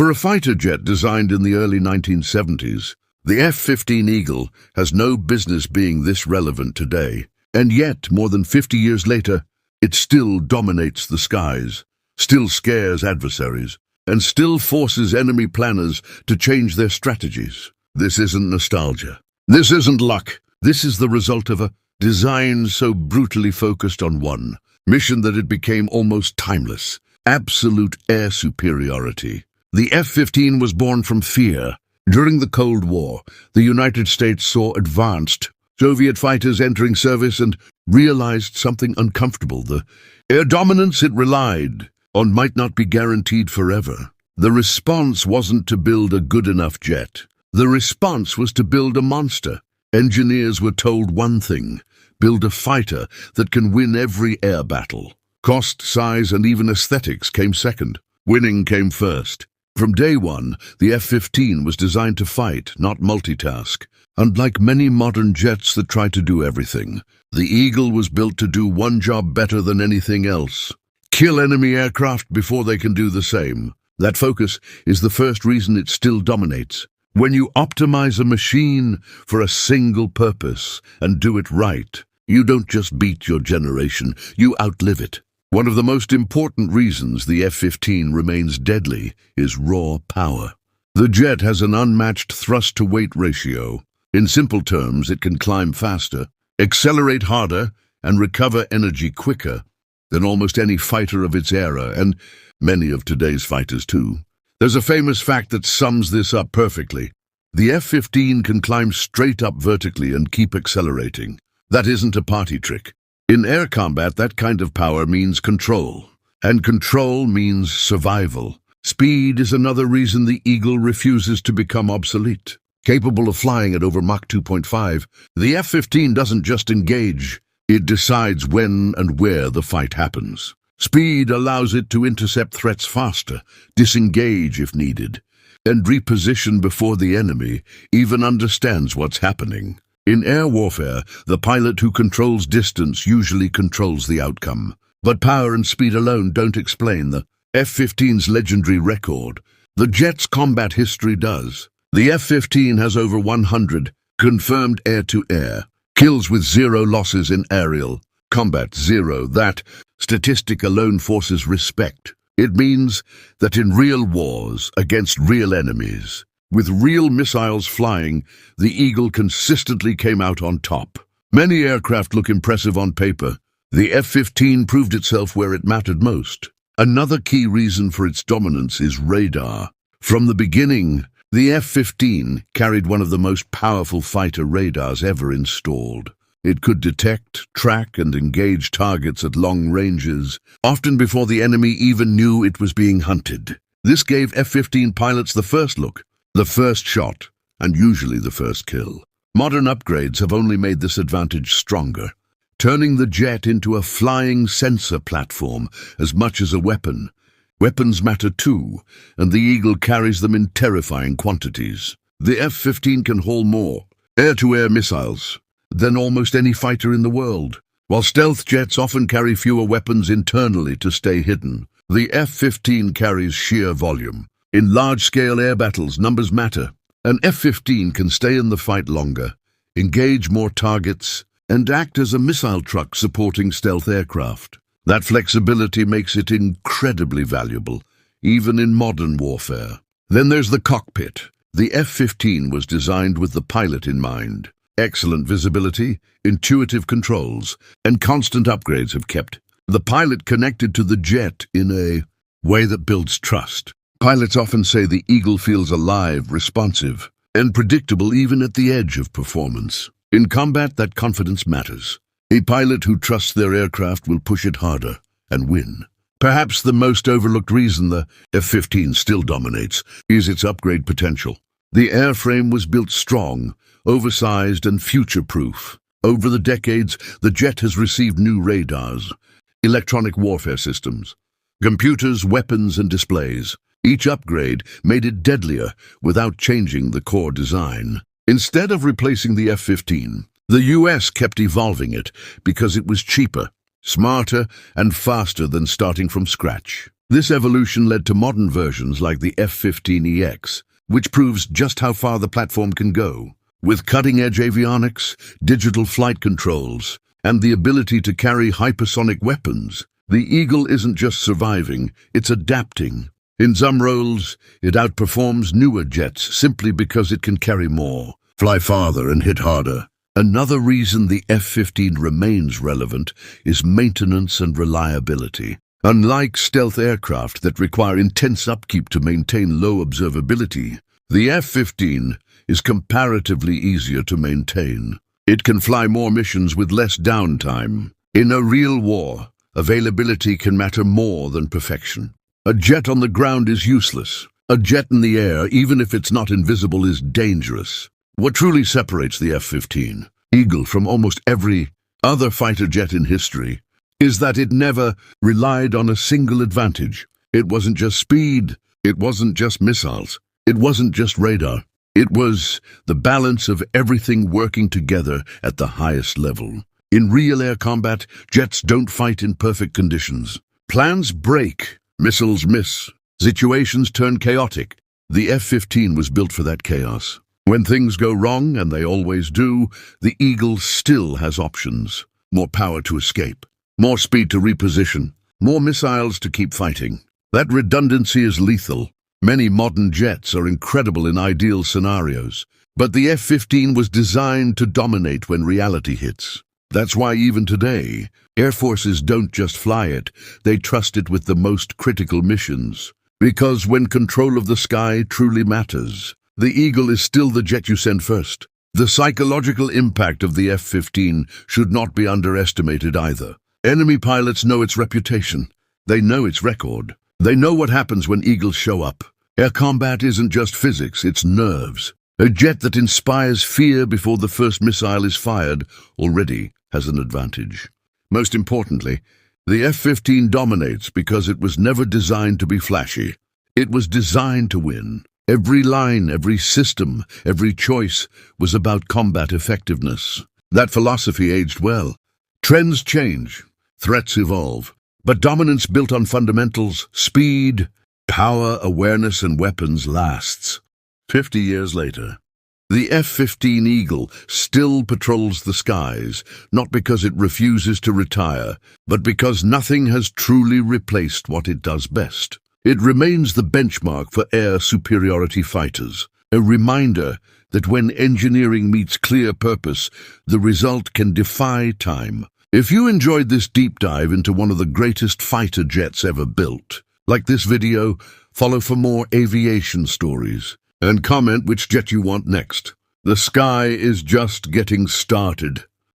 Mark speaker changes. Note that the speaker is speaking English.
Speaker 1: For a fighter jet designed in the early 1970s, the F-15 Eagle has no business being this relevant today. And yet, more than 50 years later, it still dominates the skies, still scares adversaries, and still forces enemy planners to change their strategies. This isn't nostalgia. This isn't luck. This is the result of a design so brutally focused on one mission that it became almost timeless: absolute air superiority. The F-15 was born from fear. During the Cold War, the United States saw advanced Soviet fighters entering service and realized something uncomfortable. The air dominance it relied on might not be guaranteed forever. The response wasn't to build a good enough jet. The response was to build a monster. Engineers were told one thing: build a fighter that can win every air battle. Cost, size, and even aesthetics came second. Winning came first. From day one, the F-15 was designed to fight, not multitask. Unlike many modern jets that try to do everything, the Eagle was built to do one job better than anything else: kill enemy aircraft before they can do the same. That focus is the first reason it still dominates. When you optimize a machine for a single purpose and do it right, you don't just beat your generation, you outlive it. One of the most important reasons the F-15 remains deadly is raw power. The jet has an unmatched thrust-to-weight ratio. In simple terms, it can climb faster, accelerate harder, and recover energy quicker than almost any fighter of its era, and many of today's fighters too. There's a famous fact that sums this up perfectly. The F-15 can climb straight up vertically and keep accelerating. That isn't a party trick. In air combat, that kind of power means control, and control means survival. Speed is another reason the Eagle refuses to become obsolete. Capable of flying at over Mach 2.5, the F-15 doesn't just engage, it decides when and where the fight happens. Speed allows it to intercept threats faster, disengage if needed, and reposition before the enemy even understands what's happening. In air warfare, the pilot who controls distance usually controls the outcome. But power and speed alone don't explain the F-15's legendary record. The jet's combat history does. The F-15 has over 100 confirmed air-to-air kills with 0 losses in aerial combat. 0. That statistic alone forces respect. It means that in real wars against real enemies, with real missiles flying, the Eagle consistently came out on top. Many aircraft look impressive on paper. The F-15 proved itself where it mattered most. Another key reason for its dominance is radar. From the beginning, the F-15 carried one of the most powerful fighter radars ever installed. It could detect, track, and engage targets at long ranges, often before the enemy even knew it was being hunted. This gave F-15 pilots the first look, the first shot, and usually the first kill. Modern upgrades have only made this advantage stronger, turning the jet into a flying sensor platform as much as a weapon. Weapons matter too, and the Eagle carries them in terrifying quantities. The F-15 can haul more air-to-air missiles than almost any fighter in the world, while stealth jets often carry fewer weapons internally to stay hidden. The F-15 carries sheer volume. In large-scale air battles, numbers matter. An F-15 can stay in the fight longer, engage more targets, and act as a missile truck supporting stealth aircraft. That flexibility makes it incredibly valuable, even in modern warfare. Then there's the cockpit. The F-15 was designed with the pilot in mind. Excellent visibility, intuitive controls, and constant upgrades have kept the pilot connected to the jet in a way that builds trust. Pilots often say the Eagle feels alive, responsive, and predictable even at the edge of performance. In combat, that confidence matters. A pilot who trusts their aircraft will push it harder and win. Perhaps the most overlooked reason the F-15 still dominates is its upgrade potential. The airframe was built strong, oversized, and future-proof. Over the decades, the jet has received new radars, electronic warfare systems, computers, weapons, and displays. Each upgrade made it deadlier without changing the core design. Instead of replacing the F-15, the US kept evolving it because it was cheaper, smarter, and faster than starting from scratch. This evolution led to modern versions like the F-15EX, which proves just how far the platform can go. With cutting-edge avionics, digital flight controls, and the ability to carry hypersonic weapons, the Eagle isn't just surviving, it's adapting. In some roles, it outperforms newer jets simply because it can carry more, fly farther and hit harder. Another reason the F-15 remains relevant is maintenance and reliability. Unlike stealth aircraft that require intense upkeep to maintain low observability, the F-15 is comparatively easier to maintain. It can fly more missions with less downtime. In a real war, availability can matter more than perfection. A jet on the ground is useless. A jet in the air, even if it's not invisible, is dangerous. What truly separates the F-15 Eagle from almost every other fighter jet in history is that it never relied on a single advantage. It wasn't just speed, it wasn't just missiles, it wasn't just radar. It was the balance of everything working together at the highest level. In real air combat, jets don't fight in perfect conditions. Plans break, missiles miss, situations turn chaotic. The F-15 was built for that chaos. When things go wrong, and they always do, the Eagle still has options. More power to escape, more speed to reposition, more missiles to keep fighting. That redundancy is lethal. Many modern jets are incredible in ideal scenarios, but the F-15 was designed to dominate when reality hits. That's why even today, air forces don't just fly it, they trust it with the most critical missions. Because when control of the sky truly matters, the Eagle is still the jet you send first. The psychological impact of the F-15 should not be underestimated either. Enemy pilots know its reputation. They know its record. They know what happens when Eagles show up. Air combat isn't just physics, it's nerves. A jet that inspires fear before the first missile is fired already has an advantage. Most importantly, the F-15 dominates because it was never designed to be flashy. It was designed to win. Every line, every system, every choice was about combat effectiveness. That philosophy aged well. Trends change, threats evolve, but dominance built on fundamentals, speed, power, awareness, and weapons lasts. 50 years later, the F-15 Eagle still patrols the skies, not because it refuses to retire, but because nothing has truly replaced what it does best. It remains the benchmark for air superiority fighters, a reminder that when engineering meets clear purpose, the result can defy time. If you enjoyed this deep dive into one of the greatest fighter jets ever built, like this video, follow for more aviation stories, and comment which jet you want next. The sky is just getting started.